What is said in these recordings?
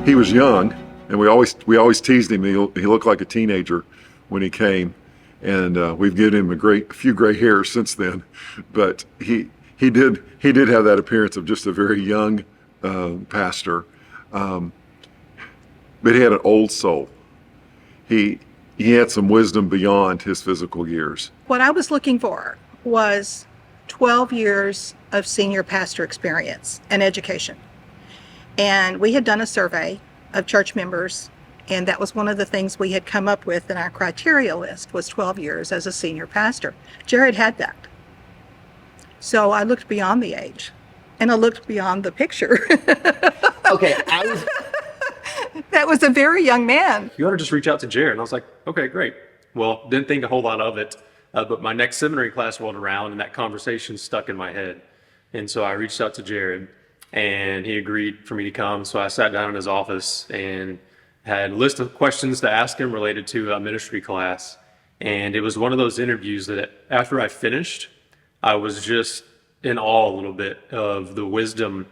He was young, and we always teased him. He looked like a teenager when he came, and we've given him a few gray hairs since then. But he did have that appearance of just a very young pastor, but he had an old soul. He had some wisdom beyond his physical years. What I was looking for was 12 years of senior pastor experience and education. And we had done a survey of church members, and that was one of the things we had come up with in our criteria list was 12 years as a senior pastor. Jared had that. So I looked beyond the age, and I looked beyond the picture. Okay, That was a very young man. You ought to just reach out to Jared. And I was like, okay, great. Well, didn't think a whole lot of it. But my next seminary class rolled around and that conversation stuck in my head. And so I reached out to Jared and he agreed for me to come. So I sat down in his office and had a list of questions to ask him related to a ministry class. And it was one of those interviews that after I finished, I was just in awe a little bit of the wisdom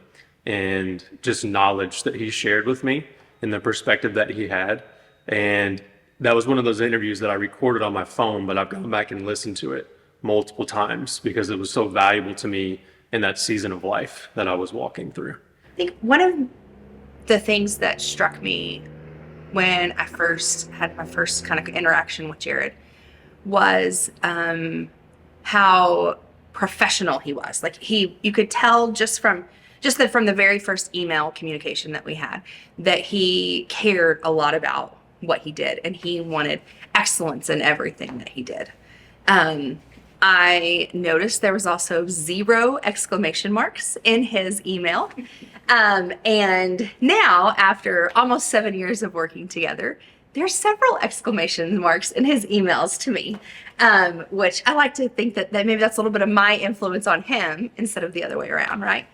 and just knowledge that he shared with me and the perspective that he had. And that was one of those interviews that I recorded on my phone, but I've gone back and listened to it multiple times because it was so valuable to me in that season of life that I was walking through. I think one of the things that struck me when I first had my first kind of interaction with Jared was how professional he was. Like you could tell just from the very first email communication that we had that he cared a lot about what he did and he wanted excellence in everything that he did. I noticed there was also 0 exclamation marks in his email. And now, after almost 7 years of working together, there's several exclamation marks in his emails to me, which I like to think that maybe that's a little bit of my influence on him instead of the other way around, right?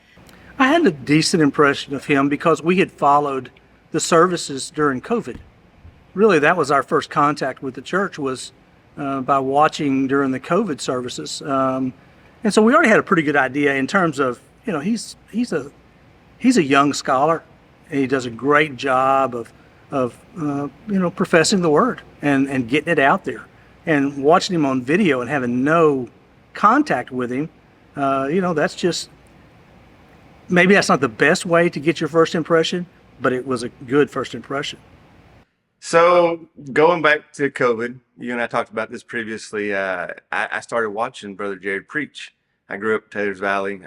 I had a decent impression of him because we had followed the services during COVID. Really, that was our first contact with the church was by watching during the COVID services. And so we already had a pretty good idea in terms of, he's a young scholar and he does a great job of professing the word and getting it out there. And watching him on video and having no contact with him, that's just, maybe that's not the best way to get your first impression, but it was a good first impression. so going back to COVID, you and I talked about this previously. I started watching Brother Jared preach. I grew up in Taylors Valley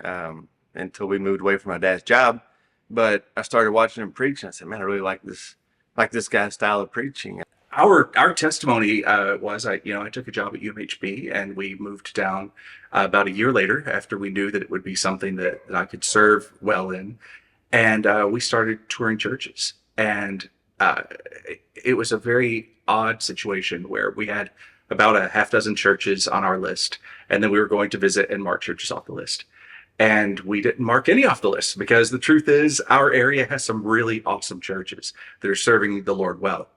until we moved away from my dad's job. But I started watching him preach, and I said, "Man, I really like this guy's style of preaching." Our testimony was I took a job at UMHB and we moved down about a year later after we knew that it would be something that I could serve well in, and we started touring churches. And it was a very odd situation where we had about a half dozen churches on our list, and then we were going to visit and mark churches off the list. And we didn't mark any off the list because the truth is our area has some really awesome churches that are serving the Lord well.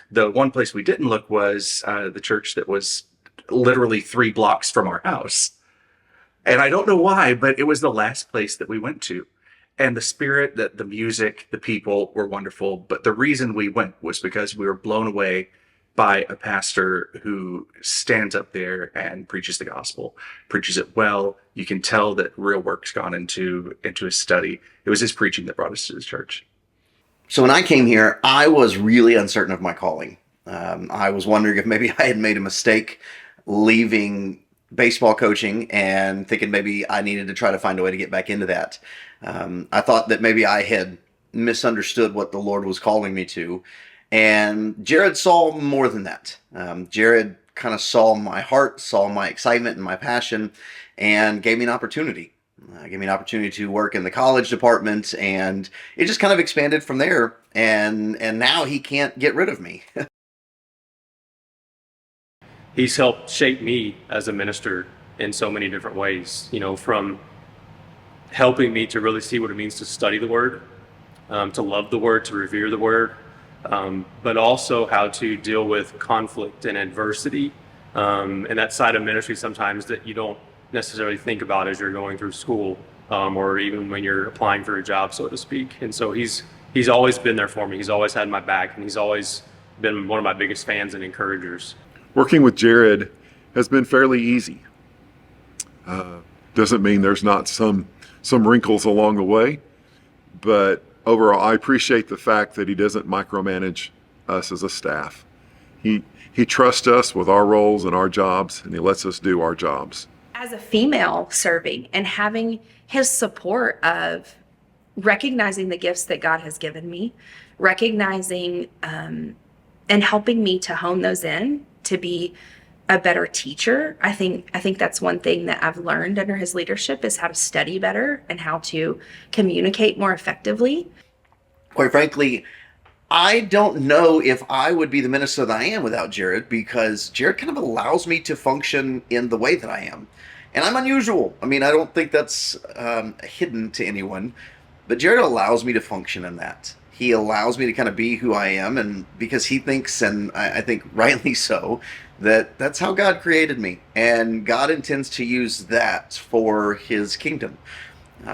The one place we didn't look was the church that was literally 3 blocks from our house. And I don't know why, but it was the last place that we went to. And the spirit, the music, the people were wonderful. But the reason we went was because we were blown away by a pastor who stands up there and preaches the gospel, preaches it well. You can tell that real work's gone into his study. It was his preaching that brought us to this church. So when I came here, I was really uncertain of my calling. I was wondering if maybe I had made a mistake leaving baseball coaching and thinking maybe I needed to try to find a way to get back into that. I thought that maybe I had misunderstood what the Lord was calling me to. And Jared saw more than that. Jared kind of saw my heart, saw my excitement and my passion, and gave me an opportunity. Gave me an opportunity to work in the college department, and it just kind of expanded from there. And now he can't get rid of me. He's helped shape me as a minister in so many different ways, from helping me to really see what it means to study the Word, to love the Word, to revere the Word, but also how to deal with conflict and adversity, and that side of ministry sometimes that you don't necessarily think about as you're going through school, or even when you're applying for a job, so to speak. And so he's he's always been there for me. He's always had my back, and he's always been one of my biggest fans and encouragers. Working with Jared has been fairly easy. Doesn't mean there's not some wrinkles along the way, but overall, I appreciate the fact that he doesn't micromanage us as a staff. He trusts us with our roles and our jobs, and he lets us do our jobs. As a female serving and having his support of recognizing the gifts that God has given me, recognizing and helping me to hone those in to be a better teacher. I think that's one thing that I've learned under his leadership is how to study better and how to communicate more effectively. Quite frankly, I don't know if I would be the minister that I am without Jared, because Jared kind of allows me to function in the way that I am. And I'm unusual. I mean, I don't think that's hidden to anyone, but Jared allows me to function in that. He allows me to kind of be who I am, and because he thinks, and I think rightly so, that that's how God created me, and God intends to use that for his kingdom.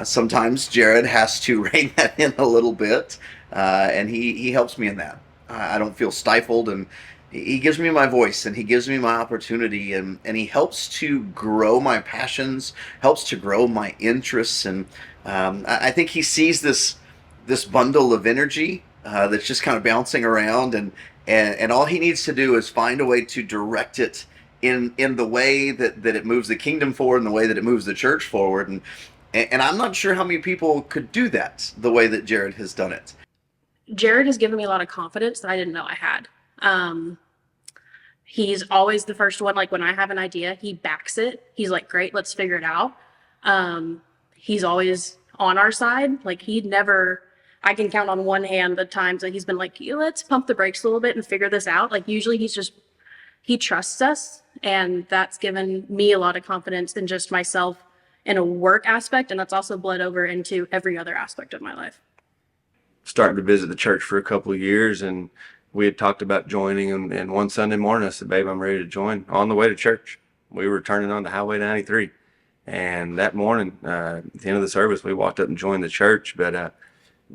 Sometimes Jared has to rein that in a little bit, and he helps me in that. I don't feel stifled, and he gives me my voice, and he gives me my opportunity, and he helps to grow my passions, helps to grow my interests, and I think he sees this bundle of energy that's just kind of bouncing around, and all he needs to do is find a way to direct it in the way that it moves the kingdom forward, and the way that it moves the church forward, and I'm not sure how many people could do that the way that Jared has done it. Jared has given me a lot of confidence that I didn't know I had. He's always the first one. Like when I have an idea, he backs it. He's like, great, let's figure it out. He's always on our side. Like I can count on one hand the times that he's been like, let's pump the brakes a little bit and figure this out. Like usually he trusts us, and that's given me a lot of confidence in just myself in a work aspect. And that's also bled over into every other aspect of my life. Starting to visit the church for a couple of years, and we had talked about joining, and one Sunday morning I said, babe, I'm ready to join. On the way to church, we were turning on to Highway 93, and that morning at the end of the service we walked up and joined the church. But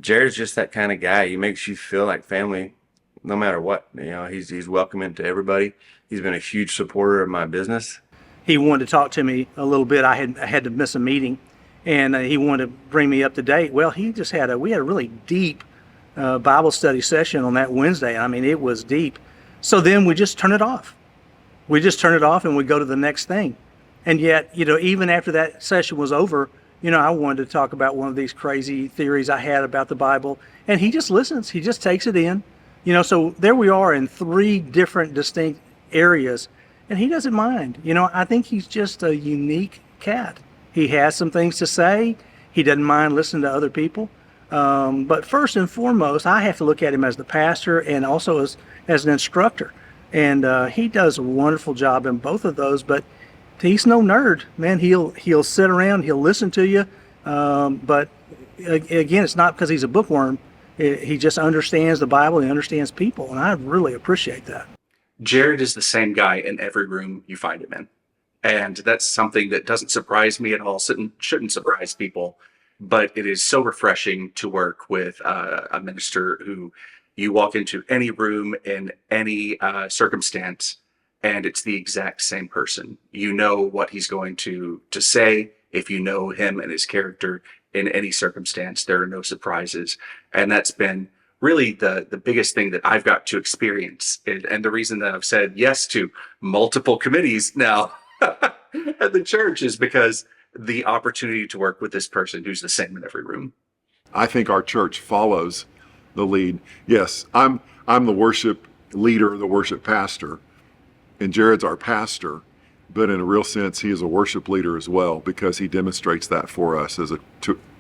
Jared's just that kind of guy. He makes you feel like family no matter what. He's welcoming to everybody. He's been a huge supporter of my business. He wanted to talk to me a little bit. I had to miss a meeting, and he wanted to bring me up to date. Well, we had a really deep Bible study session on that Wednesday. I mean, it was deep. So then we just turn it off. We just turn it off and we go to the next thing. And yet, even after that session was over, I wanted to talk about one of these crazy theories I had about the Bible, and he just listens. He just takes it in. So there we are in 3 different distinct areas, and he doesn't mind. I think he's just a unique cat. He has some things to say. He doesn't mind listening to other people. But first and foremost, I have to look at him as the pastor and also as an instructor. And he does a wonderful job in both of those, but he's no nerd, man. He'll sit around, he'll listen to you. But again, it's not because he's a bookworm. He just understands the Bible, he understands people, and I really appreciate that. Jared is the same guy in every room you find him in. And that's something that doesn't surprise me at all, shouldn't surprise people. But it is so refreshing to work with a minister who you walk into any room in any circumstance, and it's the exact same person. You know what he's going to say. If you know him and his character in any circumstance, there are no surprises. And that's been really the biggest thing that I've got to experience. And the reason that I've said yes to multiple committees now at the church is because the opportunity to work with this person who's the same in every room. I think our church follows the lead. Yes, I'm the worship leader, the worship pastor, and Jared's our pastor, but in a real sense, he is a worship leader as well, because he demonstrates that for us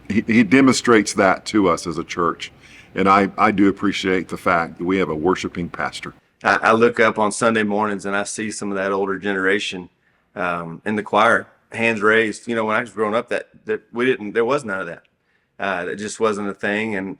he demonstrates that to us as a church. And I do appreciate the fact that we have a worshiping pastor. I look up on Sunday mornings and I see some of that older generation in the choir, hands raised. When I was growing up, there was none of that. It just wasn't a thing, and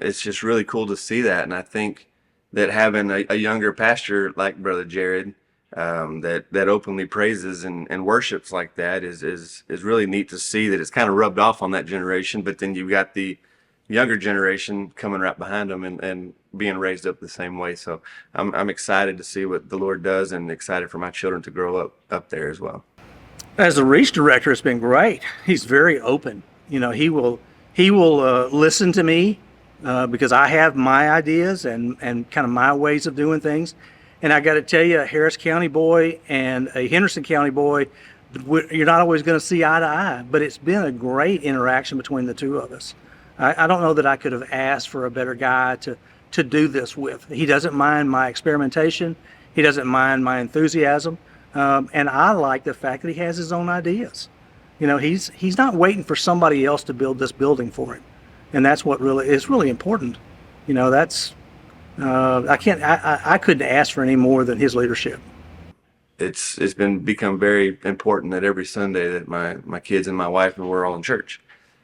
it's just really cool to see that. And I think that having a younger pastor like Brother Jared that openly praises and worships like that is really neat to see that it's kind of rubbed off on that generation. But then you've got the younger generation coming right behind them and being raised up the same way. So I'm excited to see what the Lord does, and excited for my children to grow up there as well. As the Reach director, it's been great. He's very open. He will listen to me because I have my ideas and kind of my ways of doing things. And I got to tell you, a Harris County boy and a Henderson County boy, you're not always going to see eye to eye, but it's been a great interaction between the two of us. I don't know that I could have asked for a better guy to do this with. He doesn't mind my experimentation. He doesn't mind my enthusiasm. And I like the fact that he has his own ideas. He's not waiting for somebody else to build this building for him. And that's what really is really important. That's I couldn't ask for any more than his leadership. It's become very important that every Sunday that my kids and my wife and we're all in church.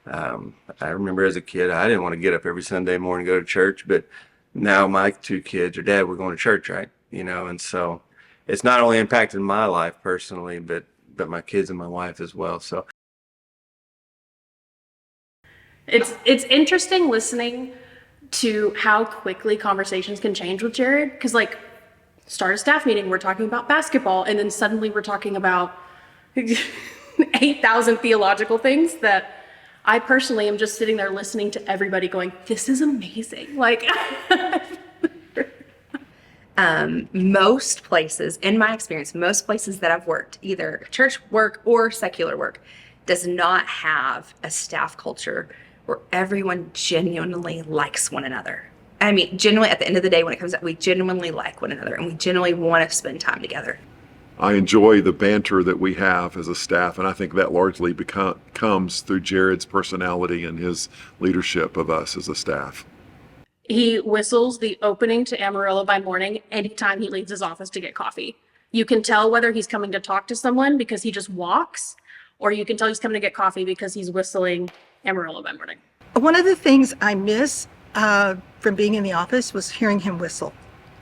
I remember as a kid, I didn't want to get up every Sunday morning and go to church, but now my two kids are, Dad, we're going to church, right? And so it's not only impacted my life personally, but my kids and my wife as well. So it's interesting listening to how quickly conversations can change with Jared, because like start a staff meeting, we're talking about basketball, and then suddenly we're talking about 8,000 theological things that I personally am just sitting there listening to everybody going, this is amazing. Like, most places, in my experience, most places that I've worked, either church work or secular work, does not have a staff culture where everyone genuinely likes one another. I mean, genuinely, at the end of the day, when it comes out, we genuinely like one another and we genuinely want to spend time together. I enjoy the banter that we have as a staff, and I think that largely comes through Jared's personality and his leadership of us as a staff. he whistles the opening to Amarillo by Morning anytime he leaves his office to get coffee. You can tell whether he's coming to talk to someone because he just walks, or you can tell he's coming to get coffee because he's whistling Amarillo by Morning. One of the things I miss from being in the office was hearing him whistle.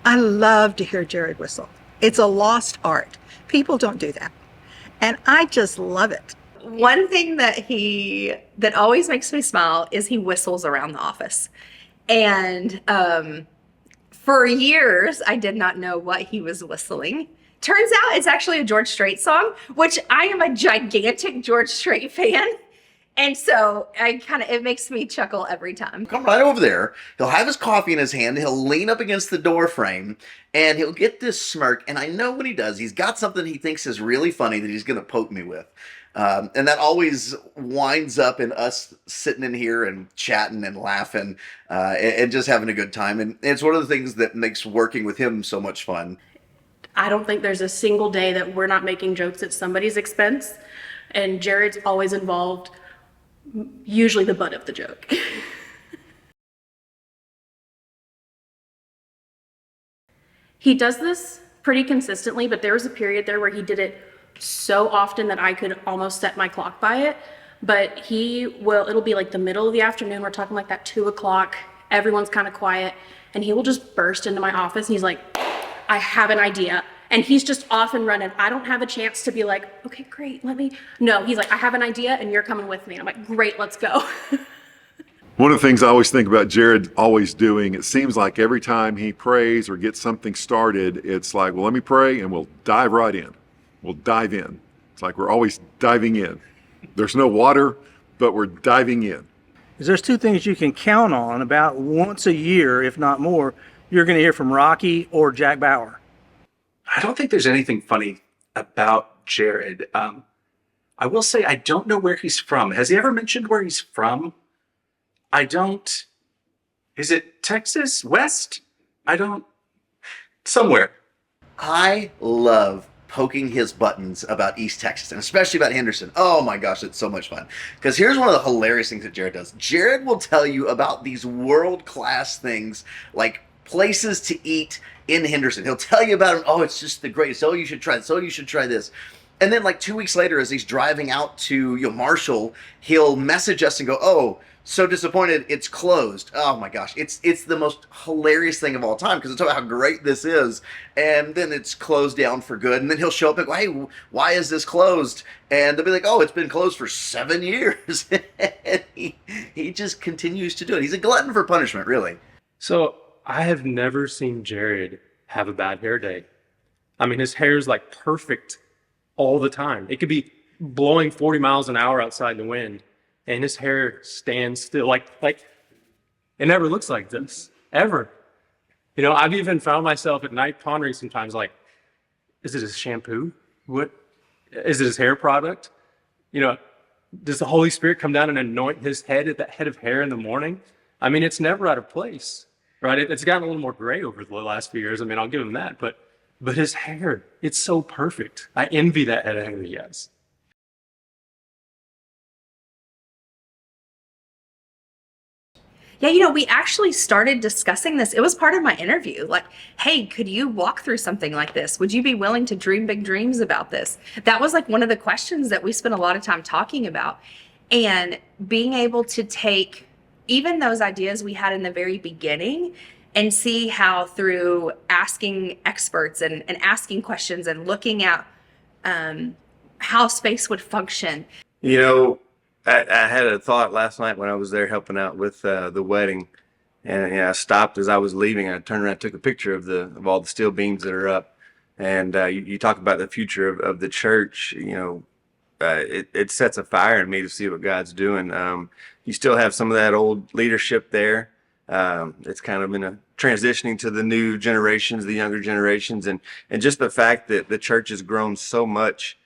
I love to hear Jared whistle. It's a lost art. People don't do that. And I just love it. One thing that always makes me smile is he whistles around the office. And for years, I did not know what he was whistling. Turns out it's actually a George Strait song, which I am a gigantic George Strait fan. And so it makes me chuckle every time. Come right over there. He'll have his coffee in his hand. He'll lean up against the door frame and he'll get this smirk. And I know when he does, he's got something he thinks is really funny that he's going to poke me with. And that always winds up in us sitting in here and chatting and laughing and just having a good time. And it's one of the things that makes working with him so much fun. I don't think there's a single day that we're not making jokes at somebody's expense. And Jared's always involved, usually the butt of the joke. He does this pretty consistently, but there was a period there where he did it so often that I could almost set my clock by it. But it'll be like the middle of the afternoon, we're talking like that 2 o'clock, everyone's kind of quiet, and he will just burst into my office and he's like, I have an idea. And he's just off and running. I don't have a chance to be like, okay, great, no, he's like, I have an idea and you're coming with me. And I'm like, great, let's go. One of the things I always think about Jared always doing, it seems like every time he prays or gets something started, it's like, well, let me pray and we'll dive right in. We'll dive in. It's like we're always diving in. There's no water, but we're diving in. There's two things you can count on about once a year, if not more. You're going to hear from Rocky or Jack Bauer. I don't think there's anything funny about Jared. I will say I don't know where he's from. Has he ever mentioned where he's from? I don't. Is it Texas? West? Somewhere. I love poking his buttons about East Texas, and especially about Henderson. Oh my gosh, it's so much fun. Because here's one of the hilarious things that Jared does. Jared will tell you about these world-class things, like places to eat in Henderson. He'll tell you about them. Oh, it's just the greatest. Oh, you should try this. Oh, you should try this. And then like 2 weeks later, as he's driving out to Marshall, he'll message us and go, "Oh, so disappointed, it's closed." Oh my gosh, it's the most hilarious thing of all time because it's about how great this is, and then it's closed down for good. And then he'll show up and go, "Hey, why is this closed?" And they'll be like, "Oh, it's been closed for 7 years." And he just continues to do it. He's a glutton for punishment, really. So I have never seen Jared have a bad hair day. I mean, his hair is like perfect all the time. It could be blowing 40 miles an hour outside in the wind, and his hair stands still. Like it never looks like this, ever. You know, I've even found myself at night pondering sometimes, like, is it his shampoo? What is it, his hair product? You know, does the Holy Spirit come down and anoint his head at that head of hair in the morning? I mean, it's never out of place, right? It's gotten a little more gray over the last few years. I mean, I'll give him that, but his hair, it's so perfect. I envy that head of hair he has. Yeah, you know, we actually started discussing this. It was part of my interview. Like, hey, could you walk through something like this? Would you be willing to dream big dreams about this? That was like one of the questions that we spent a lot of time talking about. And being able to take even those ideas we had in the very beginning and see how through asking experts and asking questions and looking at how space would function. You know, I had a thought last night when I was there helping out with the wedding, and I stopped as I was leaving. I turned around, took a picture of all the steel beams that are up, and you talk about the future of the church. You know, it sets a fire in me to see what God's doing. You still have some of that old leadership there. It's kind of in a transitioning to the new generations, the younger generations, and just the fact that the church has grown so much,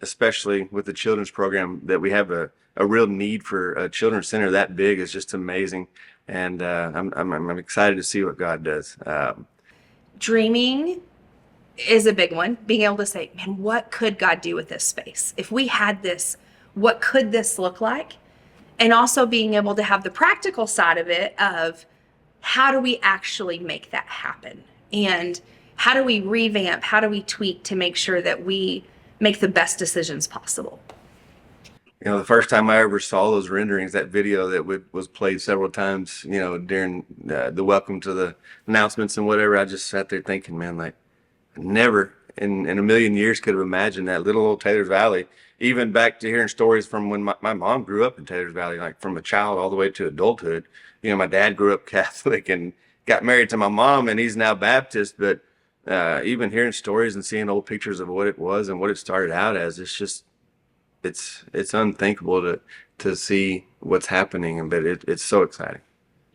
especially with the children's program, that we have a real need for a children's center that big is just amazing. And I'm excited to see what God does. Dreaming is a big one. Being able to say, man, what could God do with this space? If we had this, what could this look like? And also being able to have the practical side of it of how do we actually make that happen? And how do we revamp? How do we tweak to make sure that we make the best decisions possible? You know, the first time I ever saw those renderings, that video that was played several times, you know, during the welcome to the announcements and whatever, I just sat there thinking, man, like, never in a million years could have imagined that little old Taylor's Valley. Even back to hearing stories from when my mom grew up in Taylor's Valley, like from a child all the way to adulthood. You know, my dad grew up Catholic and got married to my mom, and he's now Baptist. But even hearing stories and seeing old pictures of what it was and what it started out as, it's just, it's unthinkable to see what's happening. But it's so exciting,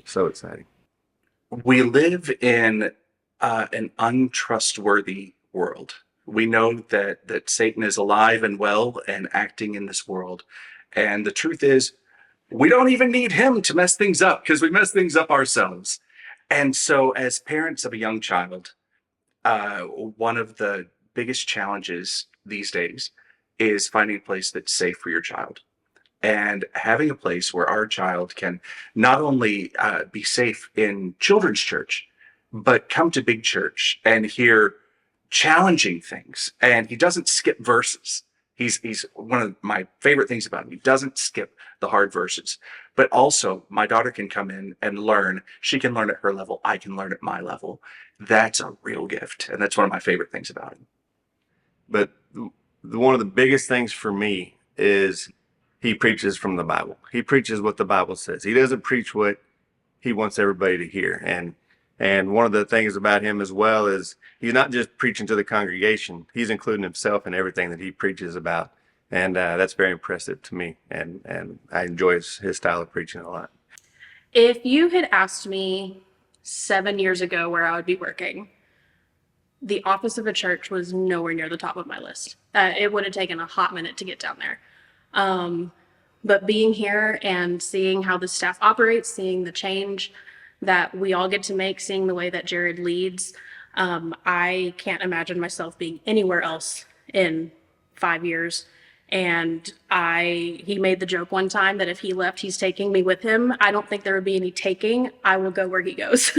so exciting. We live in an untrustworthy world. We know that Satan is alive and well and acting in this world. And the truth is, we don't even need him to mess things up because we mess things up ourselves. And so as parents of a young child, one of the biggest challenges these days is finding a place that's safe for your child. And having a place where our child can not only be safe in children's church, but come to big church and hear challenging things. And he doesn't skip verses. He's one of my favorite things about him. He doesn't skip the hard verses. But also, my daughter can come in and learn. She can learn at her level. I can learn at my level. That's a real gift. And that's one of my favorite things about him. But one of the biggest things for me is he preaches from the Bible. He preaches what the Bible says. He doesn't preach what he wants everybody to hear. And one of the things about him as well is he's not just preaching to the congregation. He's including himself in everything that he preaches about. And that's very impressive to me. And I enjoy his style of preaching a lot. If you had asked me 7 years ago where I would be working, the office of a church was nowhere near the top of my list. It would have taken a hot minute to get down there. But being here and seeing how the staff operates, seeing the change that we all get to make, seeing the way that Jared leads, I can't imagine myself being anywhere else in 5 years. And he made the joke one time that if he left, he's taking me with him. I don't think there would be any taking. I will go where he goes.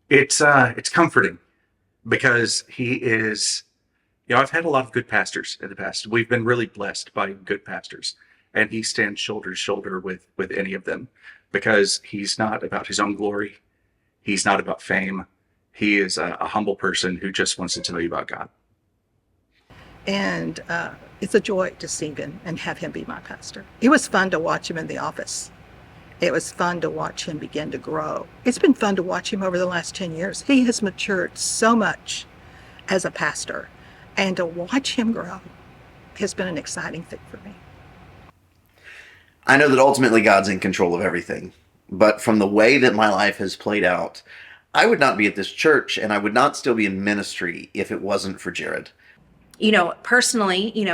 It's comforting because he is I've had a lot of good pastors in the past. We've been really blessed by good pastors, and he stands shoulder to shoulder with any of them because he's not about his own glory. He's not about fame. He is a humble person who just wants to tell you about God. And it's a joy to see him and have him be my pastor. It was fun to watch him in the office. It was fun to watch him begin to grow. It's been fun to watch him over the last 10 years. He has matured so much as a pastor, and to watch him grow has been an exciting thing for me. I know that ultimately God's in control of everything, but from the way that my life has played out, I would not be at this church and I would not still be in ministry if it wasn't for Jared. Personally,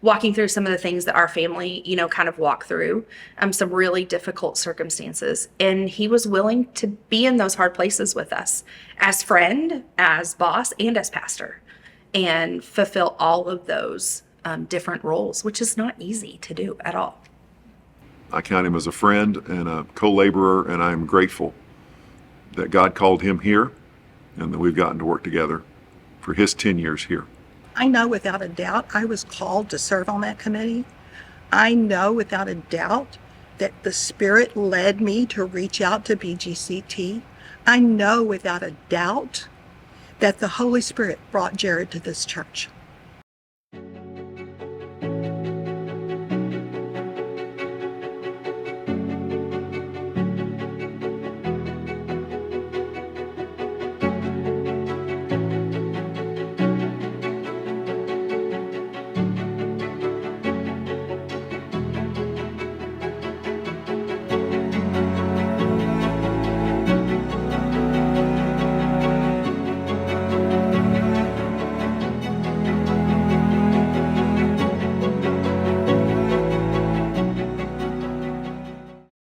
walking through some of the things that our family, kind of walked through, some really difficult circumstances. And he was willing to be in those hard places with us as friend, as boss, and as pastor, and fulfill all of those different roles, which is not easy to do at all. I count him as a friend and a co-laborer, and I'm grateful that God called him here and that we've gotten to work together for his 10 years here. I know without a doubt I was called to serve on that committee. I know without a doubt that the Spirit led me to reach out to BGCT. I know without a doubt that the Holy Spirit brought Jared to this church.